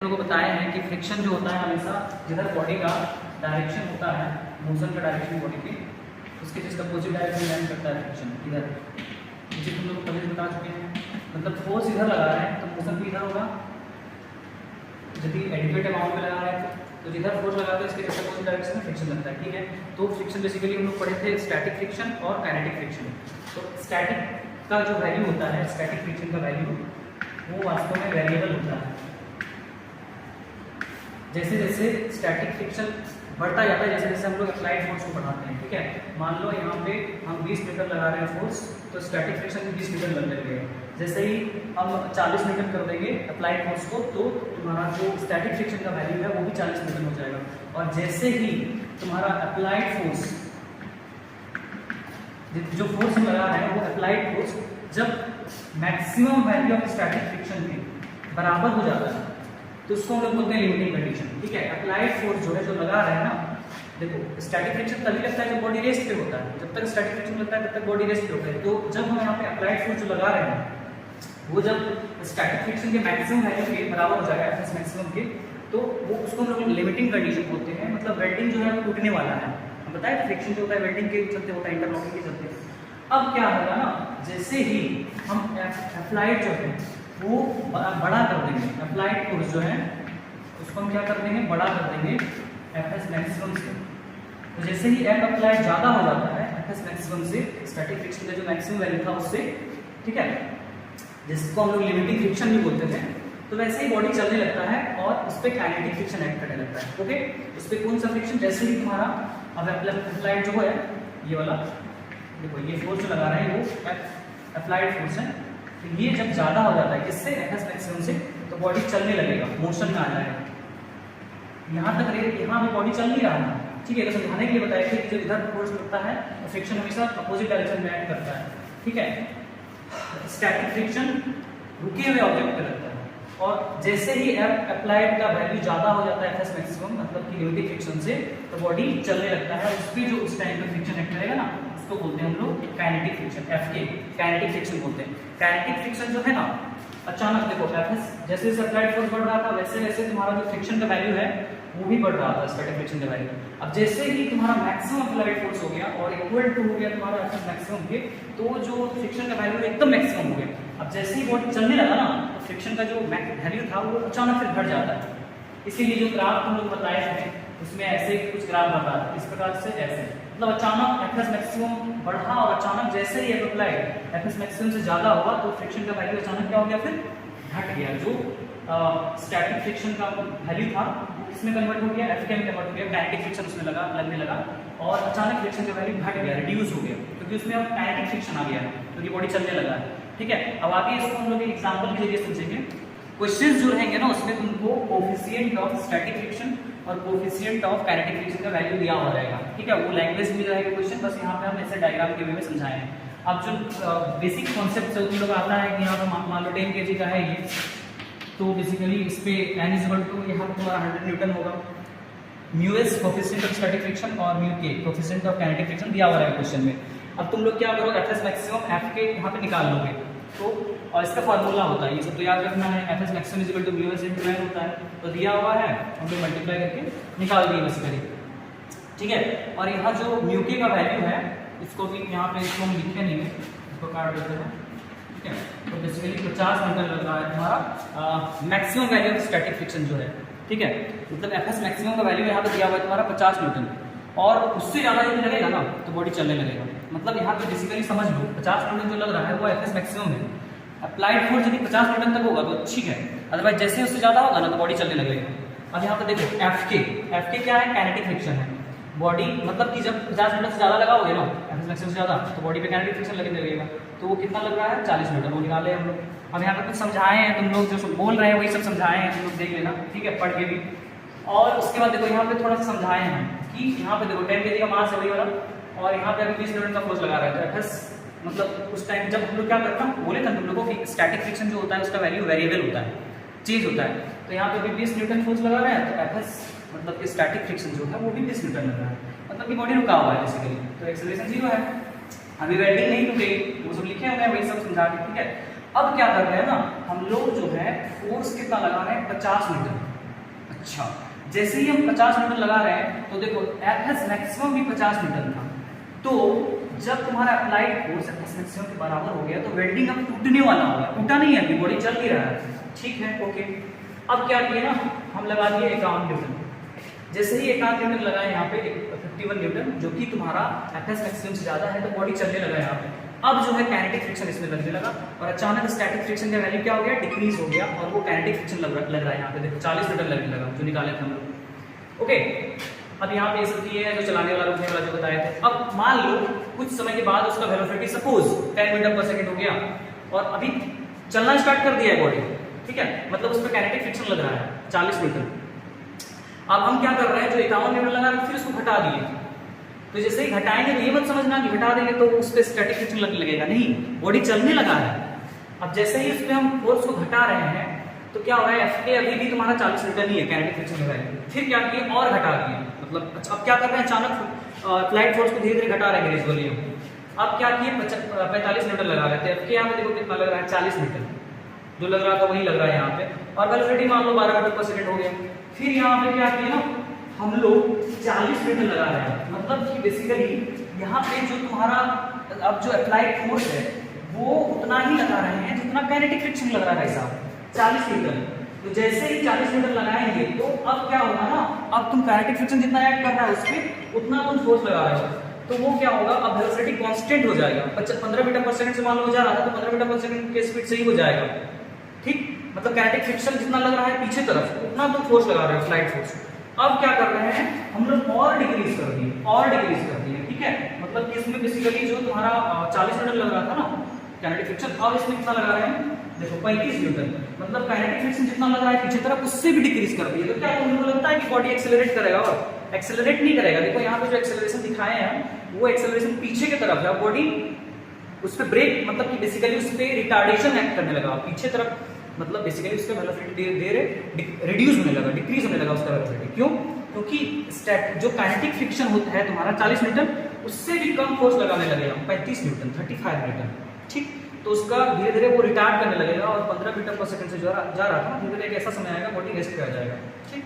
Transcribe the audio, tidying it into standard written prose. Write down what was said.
लोगों को बताया है कि फ्रिक्शन जो होता है हमेशा जिधर बॉडी का डायरेक्शन होता है, मोशन का डायरेक्शन बॉडी की, उसके जिसका अपोजिट डायरेक्शन लैंड करता है फ्रिक्शन इधर, जिसे तुम लोग को पहले बता चुके हैं। मतलब फोर्स इधर लगा रहे हैं तो मोशन भी इधर होगा, यदि एडिक्वेट अमाउंट में लगा रहे हैं तो जिधर फोर्स लगा है इसके जिसका अपोजिट डायरेक्शन में फ्रिक्शन लगता है। ठीक है, तो फ्रिक्शन बेसिकली हम लोग पढ़े थे स्टैटिक फ्रिक्शन और काइनेटिक फ्रिक्शन। तो स्टैटिक का जो वैल्यू होता है, स्टैटिक फ्रिक्शन का वैल्यू वो वास्तव में वेरिएबल होता है। जैसे जैसे स्टैटिक फ्रिक्शन बढ़ता जाता है, जैसे जैसे हम लोग अप्लाइड फोर्स को बढ़ाते हैं। ठीक है, मान लो यहाँ पे हम 20 मीटर लगा रहे हैं फोर्स, तो स्टैटिक फ्रिक्शन भी 20 मीटर लग जाएगा। जैसे ही हम 40 मीटर कर देंगे अप्लाइड फोर्स को, तो तुम्हारा जो स्टैटिक फ्रिक्शन का वैल्यू है वो भी 40 मीटर हो जाएगा। और जैसे ही तुम्हारा अप्लाइड फोर्स, जो फोर्स हम लगा रहे हैं वो अप्लाइड फोर्स जब maximum value of static friction के बराबर हो जाता है तो उसको हम लोग बोलते हैं लिमिटिंग कंडीशन। ठीक है, अप्लाइड फोर्स जो है जो लगा रहे हैं ना, देखो स्टैटिक फ्रिक्शन तभी लगता है जब बॉडी रेस्ट पे होता है। जब तक स्टैटिक फ्रिक्शन लगता है तब तक बॉडी रेस्ट पे होता है। तो जब हम यहाँ पे अप्लाइड फोर्स जो लगा रहे हैं वो जब स्टैटिक फ्रिक्शन के मैक्सिमम वैल्यू के बराबर हो जाएगा, एफएस मैक्सिमम के, तो वो उसको हम लोग लिमिटिंग कंडीशन बोलते हैं। मतलब वेल्डिंग जो है वो टूटने वाला है। हम बताए फ्रिक्शन जो होता है वेल्डिंग के चलते होता है, इंटरलॉकिंग के चलते। अब क्या होगा ना, जैसे ही हम अप्लाइड जो है वो बड़ा कर देंगे, अप्लाइड फोर्स जो है उसको हम क्या कर देंगे, बड़ा कर देंगे एफएस मैक्सिमम से। तो जैसे ही एफ अप्लाइड ज़्यादा हो जाता है एफएस मैक्सिमम से, स्टैटिक फ्रिक्शन का जो मैक्सिमम वैल्यू था उससे, ठीक है, जिसको हम लोग लिमिटिंग फ्रिक्शन भी बोलते थे, तो वैसे ही बॉडी चलने लगता है और उस पर काइनेटिक फ्रिक्शन एक्ट करने लगता है। ओके, उस पर कौन सा फ्रिक्शन, जैसे ही तुम्हारा अब अप्लाइड जो है ये वाला, देखो ये फोर्स जो लगा रहे हैं वो अप्लाइड फोर्स है, तो ये जब ज़्यादा हो जाता है किससे, एफएस मैक्सिमम से, तो बॉडी चलने लगेगा, मोशन में आ जाएगा। यहाँ तक यहाँ पे बॉडी चल नहीं रहा है। ठीक है, तो समझाने के लिए बताया कि जब इधर फोर्स लगता है तो फ्रिक्शन हमेशा अपोजिट डायरेक्शन में एक्ट करता है। ठीक है, स्टैटिक फ्रिक्शन रुके हुए ऑब्जेक्ट पे लगता है, और जैसे ही अप्लाइड का वैल्यू ज़्यादा हो जाता है एफएस मैक्सिमम, मतलब कि लिमिटिंग फ्रिक्शन से, तो बॉडी चलने लगता है। उस पर जो उस टाइम पे फ्रिक्शन एक्ट करेगा ना, उसको बोलते हैं हम लोग काइनेटिक फ्रिक्शन, एफ के काइनेटिक फ्रिक्शन बोलते हैं। काइनेटिक फ्रिक्शन जो है ना, अचानक देखो एफएस जैसे जैसे अप्लाइड फोर्स बढ़ रहा था वैसे वैसे तुम्हारा जो फ्रिक्शन का वैल्यू है वो भी बढ़ रहा था, स्टैटिक फ्रिक्शन का वैल्यू। अब जैसे ही तुम्हारा मैक्सिमम अप्लाइड फोर्स हो गया और इक्वल टू हो गया तुम्हारा एफएस मैक्सिमम के, तो जो फ्रिक्शन का वैल्यू एकदम मैक्सिमम हो गया। अब जैसे ही बॉडी चलने लगा ना, तो फ्रिक्शन का जो वैल्यू था वो अचानक फिर घट जाता है। इसीलिए जो ग्राफ तुम लोग बताए थे उसमें ऐसे कुछ ग्राफ बता है, इस प्रकार से ऐसे, मतलब अचानक एफएस मैक्सिमम बढ़ा और अचानक जैसे ही अप्लाइड एफएस मैक्सिमम से ज्यादा हुआ तो फ्रिक्शन का वैल्यू अचानक क्या हो गया, फिर घट गया। जो स्टैटिक फ्रिक्शन का वैल्यू था इसमें कन्वर्ट हो गया, एफके में कन्वर्ट हो गया, काइनेटिक फ्रिक्शन उसमें लगने लगा, और अचानक फ्रिक्शन का वैल्यू घट गया, रिड्यूस हो गया, क्योंकि उसमें अब काइनेटिक फ्रिक्शन आ गया, क्योंकि बॉडी चलने लगा है। ठीक है, अब आगे इसको हम लोग एग्जांपल के जरिए समझेंगे। क्वेश्चंस जो रहेंगे ना उसमें तुमको कोफिशिएंट ऑफ स्टैटिक फ्रिक्शन और कोफिशिएंट ऑफ काइनेटिक फ्रिक्शन का वैल्यू दिया हुआ रहेगा। ठीक है, वो लैंग्वेज में रहेगा क्वेश्चन, बस यहाँ पे हम ऐसे डायग्राम के वे में समझाए हैं। अब जो बेसिक कॉन्सेप्ट से तुम लोग आता है कि यहाँ पे मान लो 10 kg का है ये, तो बेसिकली इस पे n इक्वल टू यहाँ पे तुम्हारा 100 न्यूटन होगा, mu S coefficient of static friction और म्यू के कोफिशिएंट ऑफ काइनेटिक फ्रिक्शन दिया हुआ है क्वेश्चन में। अब तुम लोग क्या करो, एफएस मैक्सिमम एफ के यहाँ पे निकाल लोगे, तो और इसका फार्मूला होता है, ये सब तो याद रखना है, FS maximum equal to mu S into n होता है, तो दिया हुआ है, हम लोग मल्टीप्लाई करके निकाल दिए बेसिकली। ठीक है, और यहाँ जो म्यू के का वैल्यू है इसको भी यहाँ पे इसको हम लिखे नहीं है, इसको काट देते हैं। ठीक है, तो बेसिकली 50 न्यूटन लग रहा है तुम्हारा maximum value of static friction जो है। ठीक है, मतलब एफएस मैक्सिमम का वैल्यू यहाँ पे दिया हुआ है तुम्हारा 50 न्यूटन, और उससे ज़्यादा यदि लगेगा ना तो बॉडी चलने लगेगा। मतलब यहाँ पे बेसिकली समझ लो 50 न्यूटन जो लग रहा है वो एफएस मैक्सिमम है। अप्लाइड फोर्स यदि 50 न्यूटन तक होगा तो ठीक है, अदरवाइज जैसे उससे ज़्यादा होगा ना तो बॉडी चलने लगेगा। अब यहाँ पे देखो एफ के क्या है, काइनेटिक फ्रिक्शन है। बॉडी मतलब कि जब 50 न्यूटन से ज़्यादा लगाओगे ना एफएस मैक्सिमम से ज़्यादा, तो बॉडी पे काइनेटिक फ्रिक्शन लगने लगेगा। तो वो कितना लग रहा है, 40 न्यूटन, वो निकाले हम लोग। अब यहाँ पे कुछ समझाए हैं, तुम लोग जो बोल रहे हैं वही सब समझाए हैं, तुम लोग देख लेना। ठीक है, पढ़ के भी। और उसके बाद देखो यहाँ पे थोड़ा सा समझाए हैं कि यहाँ पे देखो 10 kg का मास है वही वाला, और यहाँ पे अभी 20 न्यूटन का फोर्स लगा रहा है, तो एफएस मतलब उस टाइम जब हम लोग क्या करते हैं, बोले था तुम लोगों को कि स्टैटिक फ्रिक्शन जो होता है उसका वैल्यू वेरिएबल होता है, चेंज होता है। तो यहाँ पे अभी 20 न्यूटन फोर्स लगा रहे हैं, तो एफएस मतलब कि स्टैटिक फ्रिक्शन जो है वो भी 20 न्यूटन लग रहा है, मतलब कि बॉडी रुका हुआ है बेसिकली, तो एक्सेलरेशन 0 है। अभी वेल्डिंग नहीं टूटेगी, वो सब लिखे हुए हैं वही सब समझा के। ठीक है, अब क्या कर रहे हैं ना हम लोग जो है फोर्स कितना लगा रहे हैं, 50 न्यूटन। अच्छा, जैसे ही हम 50 न्यूटन लगा रहे हैं तो देखो एफएस मैक्सिमम भी 50 न्यूटन था, तो जब तुम्हारा अप्लाइड फोर्स एफएस मैक्सिमम के बराबर हो गया तो वेल्डिंग अब टूटने वाला हो गया, टूटा नहीं है अभी, बॉडी चल ही रहा है, ठीक है ओके। अब क्या किए ना, हम लगा दिए 51 न्यूटन। जैसे ही 51 न्यूटन लगाए यहाँ पे 51 न्यूटन, जो कि तुम्हारा एफएस मैक्सिमम से ज्यादा है, तो बॉडी चलने लगा यहाँ पे। अब जो है काइनेटिक फ्रिक्शन इसमें लगने लगा और अचानक स्टैटिक फ्रिक्शन का वैल्यू क्या हो गया, डिक्रीज हो गया, और वो काइनेटिक फ्रिक्शन लग रहा है यहाँ पे, देखो 40 न्यूटन लगने लगा जो निकाले थे हम लोग, ओके। अब यहाँ पे ये सब किए हैं जो चलाने वाला रुकने वाला जो बताए थे। अब मान लो कुछ समय के बाद उसका वेलोसिटी सपोज 10 मीटर पर सेकंड हो गया और अभी चलना स्टार्ट कर दिया है बॉडी, ठीक है, मतलब उस पर काइनेटिक फ्रिक्शन लग रहा है 40 न्यूटन। अब हम क्या कर रहे हैं, जो 51 न्यूटन लगा फिर उसको घटा दिए, तो जैसे ही घटाएंगे तो ये मत समझना कि घटा देंगे तो उस पर स्टैटिक फ्रिक्शन लगेगा, नहीं, बॉडी चलने लगा है। अब जैसे ही उस पर हम फोर्स को घटा रहे हैं तो क्या हो रहा है, एफ अभी भी तुम्हारा 40 न्यूटन ही है, काइनेटिक फ्रिक्शन लगा है, फिर क्या किए और घटा दिए, मतलब अब क्या कर रहे हैं, अचानक अप्लाइड फोर्स को धीरे धीरे घटा रहे हैं ग्रेजुअली। अब क्या किए 45 न्यूटन लगा रहे थे, अब क्या यहाँ पे देखो कितना लग रहा है, 40 न्यूटन, जो लग रहा था वही लग रहा है यहाँ पे, और वेलोसिटी मान लो 12 मीटर पर सेकंड हो गया। फिर यहाँ पे क्या किया ना, हम लोग 40 न्यूटन लगा रहे हैं, मतलब कि बेसिकली यहाँ पे जो तुम्हारा अब जो अप्लाइड फोर्स है वो उतना ही लगा रहे हैं जितना काइनेटिक फ्रिक्शन लग रहा है साहब, 40 न्यूटन। तो जैसे ही 40 न्यूटन लगाएंगे तो अब क्या होगा ना, अब तुम काइनेटिक फ्रिक्शन जितना ऐड कर रहा है उसमें उतना तुम फोर्स लगा रहे हो, तो वो क्या होगा, अब वेलोसिटी कांस्टेंट हो जाएगा। 15 मीटर पर सेकंड से मान लो जा रहा था तो 15 मीटर पर सेकंड के स्पीड से ही हो जाएगा, ठीक, मतलब काइनेटिक फ्रिक्शन जितना लग रहा है पीछे तरफ उतना तुम फोर्स लगा रहे हो, फ्लाइट फोर्स। अब क्या कर रहे हैं हम लोग, और डिक्रीज कर दिए, ठीक है, मतलब कि इसमें बेसिकली जो तुम्हारा 40 न्यूटन लग रहा था ना काइनेटिक फ्रिक्शन, अब इसमें कितना लगा रहे हैं, देखो 35 न्यूटन, मतलब काइनेटिक फ्रिक्शन जितना लग रहा है पीछे तरफ उससे भी डिक्रीज कर दिए। तो क्या तुमको लगता है कि बॉडी एक्सेलरेट करेगा, और एक्सेलरेट नहीं करेगा। देखो यहाँ पे जो एक्सेलरेशन दिखाए हैं वो एक्सेलरेशन पीछे की तरफ है, बॉडी उस पर ब्रेक, मतलब कि बेसिकली उस पर रिटार्डेशन एक्ट करने लगा पीछे तरफ, मतलब बेसिकली उसका वेलोसिटी धीरे रिड्यूस होने लगा, डिक्रीज होने लगा उसका वेलोसिटी। क्यों? क्योंकि जो काइनेटिक फ्रिक्शन होता है तुम्हारा 40 न्यूटन, उससे भी कम फोर्स लगाने लगेगा, 35 न्यूटन, 35 न्यूटन, ठीक, तो उसका धीरे धीरे वो रिटार्ड करने लगेगा और 15 मीटर पर सेकंड से जा रहा था, धीरे धीरे एक ऐसा समय आएगा बॉडी रेस्ट पे आ जाएगा, ठीक।